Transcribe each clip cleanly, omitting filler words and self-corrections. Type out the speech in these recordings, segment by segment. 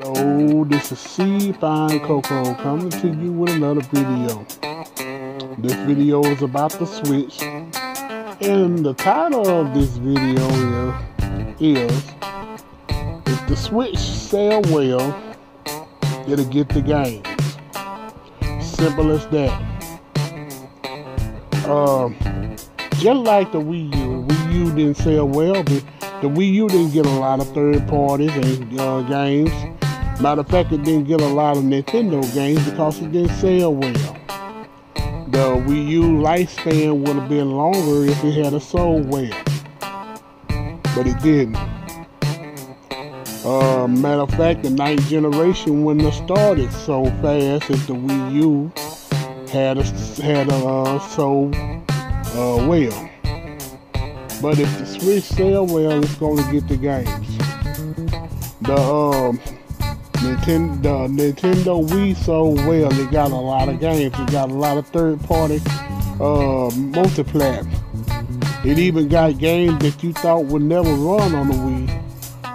Hello, this is C Fine Coco coming to you with another video. This video is about the Switch, and the title of this video is if the Switch sell well, it'll get the games. Simple as that. Just like the Wii U didn't sell well, but the Wii U didn't get a lot of third parties and games. Matter of fact, it didn't get a lot of Nintendo games because it didn't sell well. The Wii U lifespan would have been longer if it had sold well, but it didn't. Matter of fact, the ninth generation wouldn't have started so fast if the Wii U had sold well. But if the Switch sell well, it's going to get the games. The Nintendo Wii sold well. It got a lot of games. It got a lot of third-party multiplat. It even got games that you thought would never run on the Wii,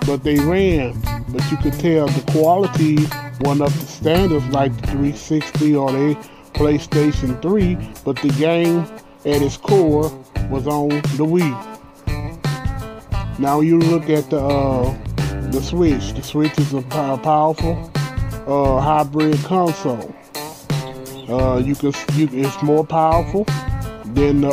but they ran. But you could tell the quality wasn't up to standards like the 360 or the PlayStation 3, but the game at its core was on the Wii. Now you look at the Switch. The Switch is a powerful hybrid console. It's more powerful than the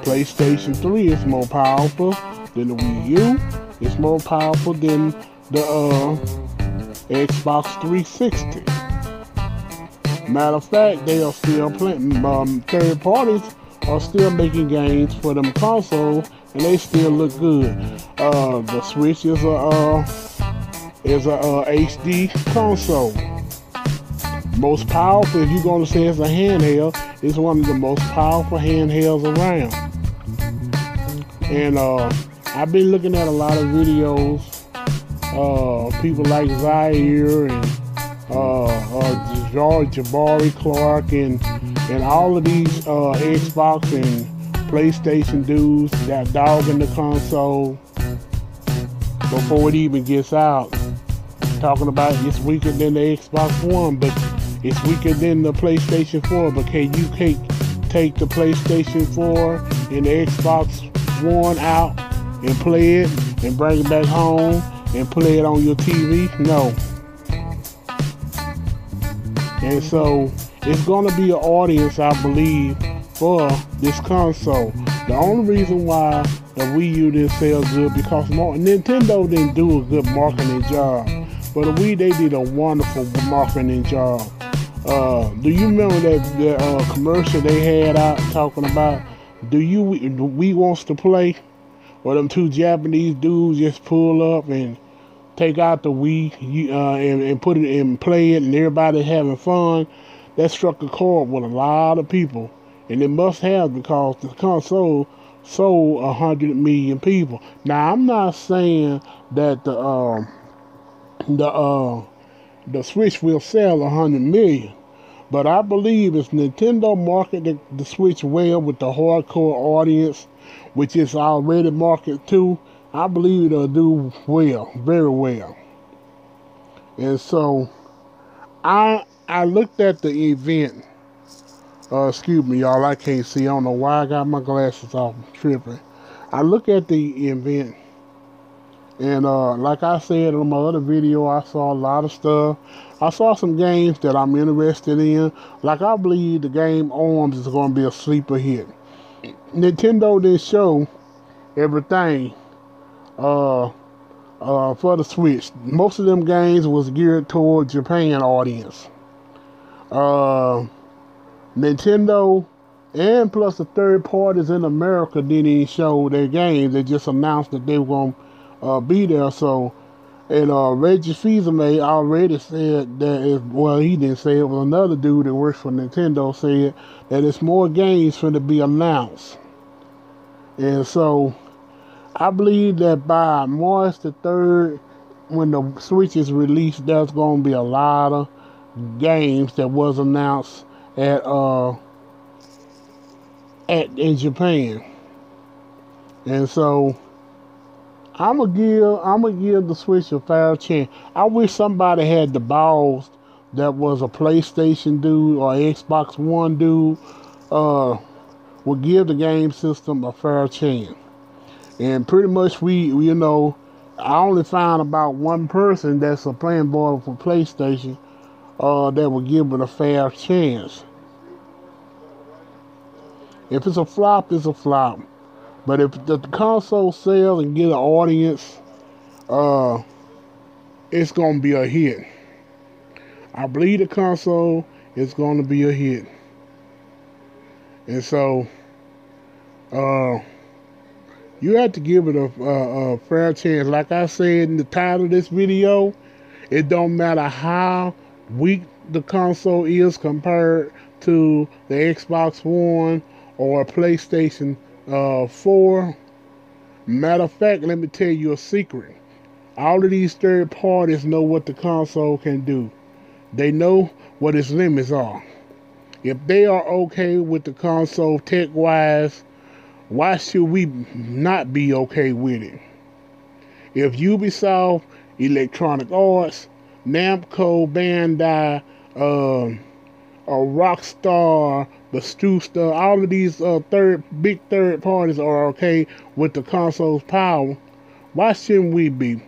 PlayStation 3. It's more powerful than the Wii U. It's more powerful than the Xbox 360. Matter of fact, they are still playing. Third parties are still making games for them consoles, and they still look good. The Switch is a HD console. Most powerful, if you're gonna say it's a handheld, it's one of the most powerful handhelds around. And I've been looking at a lot of videos. People like Zaire and George Jabari Clark and all of these Xbox and PlayStation dudes that dogging the console before it even gets out, talking about it's weaker than the Xbox One, but it's weaker than the PlayStation 4. But can you take the PlayStation 4 and the Xbox One out and play it and bring it back home and play it on your TV? No. And so it's gonna be an audience, I believe, for this console. The only reason why the Wii U didn't sell good because Nintendo didn't do a good marketing job, but the Wii, they did a wonderful marketing job. Do you remember that the commercial they had out talking about Wii wants to play, where them two Japanese dudes just pull up and take out the Wii and put it and play it, and everybody having fun? That struck a chord with a lot of people. And it must have, because the console sold 100 million people. Now, I'm not saying that the Switch will sell 100 million, but I believe if Nintendo marketed the Switch well with the hardcore audience, which is already marketed to, I believe it'll do well, very well. And so, I looked at the event. Excuse me, y'all, I can't see. I don't know why I got my glasses off. I'm tripping. I look at the event, and like I said in my other video, I saw a lot of stuff. I saw some games that I'm interested in. Like, I believe the game ARMS is going to be a sleeper hit. Nintendo didn't show everything for the Switch. Most of them games was geared toward Japan audience. Nintendo and plus the third parties in America didn't even show their games. They just announced that they were going to be there. So, and Reggie Fils-Aimé already said that, well, he didn't say it, was another dude that works for Nintendo said that it's more games for to be announced. And so, I believe that by March the 3rd, when the Switch is released, there's going to be a lot of games that was announced in Japan. And so I'm gonna give the Switch a fair chance. I wish somebody had the balls that was a PlayStation dude or Xbox One dude, uh, would give the game system a fair chance. And pretty much I only found about one person that's a playing boy for PlayStation that would give it a fair chance. If it's a flop, it's a flop. But if the console sells and get an audience, uh, it's gonna be a hit. I believe the console is gonna be a hit. And so, uh, you have to give it a fair chance. Like I said in the title of this video, it don't matter how weak the console is compared to the Xbox One or PlayStation 4. Matter of fact, let me tell you a secret. All of these third parties know what the console can do. They know what its limits are. If they are okay with the console tech-wise, why should we not be okay with it? If Ubisoft, Electronic Arts, Namco, Bandai, Rockstar, Bethesda, all of these big third parties are okay with the console's power, why shouldn't we be?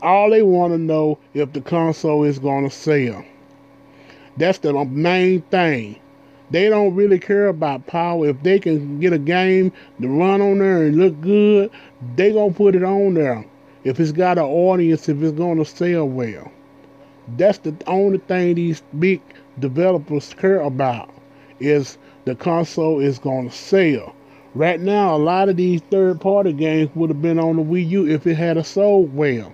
All they want to know if the console is going to sell. That's the main thing. They don't really care about power. If they can get a game to run on there and look good, they gonna put it on there. If it's got an audience, if it's gonna sell well. That's the only thing these big developers care about, is the console is gonna sell. Right now, a lot of these third-party games would have been on the Wii U if it had sold well.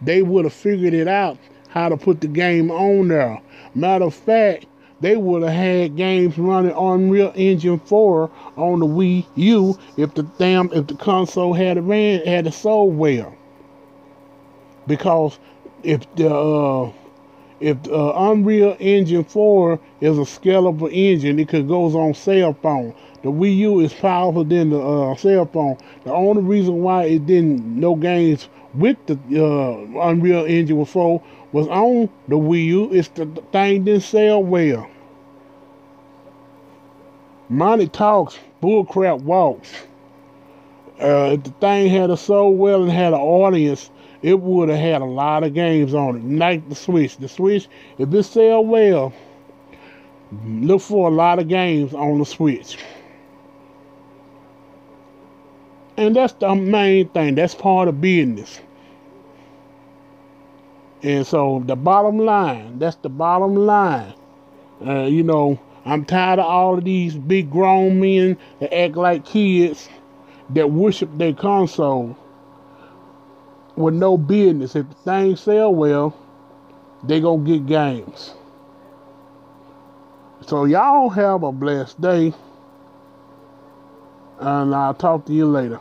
They would have figured it out how to put the game on there. Matter of fact, they would have had games running on Unreal Engine 4 on the Wii U if the console had sold well. Because if the Unreal Engine 4 is a scalable engine, it goes on cell phone. The Wii U is powerful than the cell phone. The only reason why no games with the Unreal Engine 4 was on the Wii U is the thing didn't sell well. Money talks, bullcrap walks. If the thing had sold well and had an audience, it would have had a lot of games on it. Like the Switch. The Switch, if it sell well, look for a lot of games on the Switch. And that's the main thing. That's part of business. And so that's the bottom line. I'm tired of all of these big grown men that act like kids that worship their console with no business. If the thing sell well, they gonna get games. So y'all have a blessed day, and I'll talk to you later.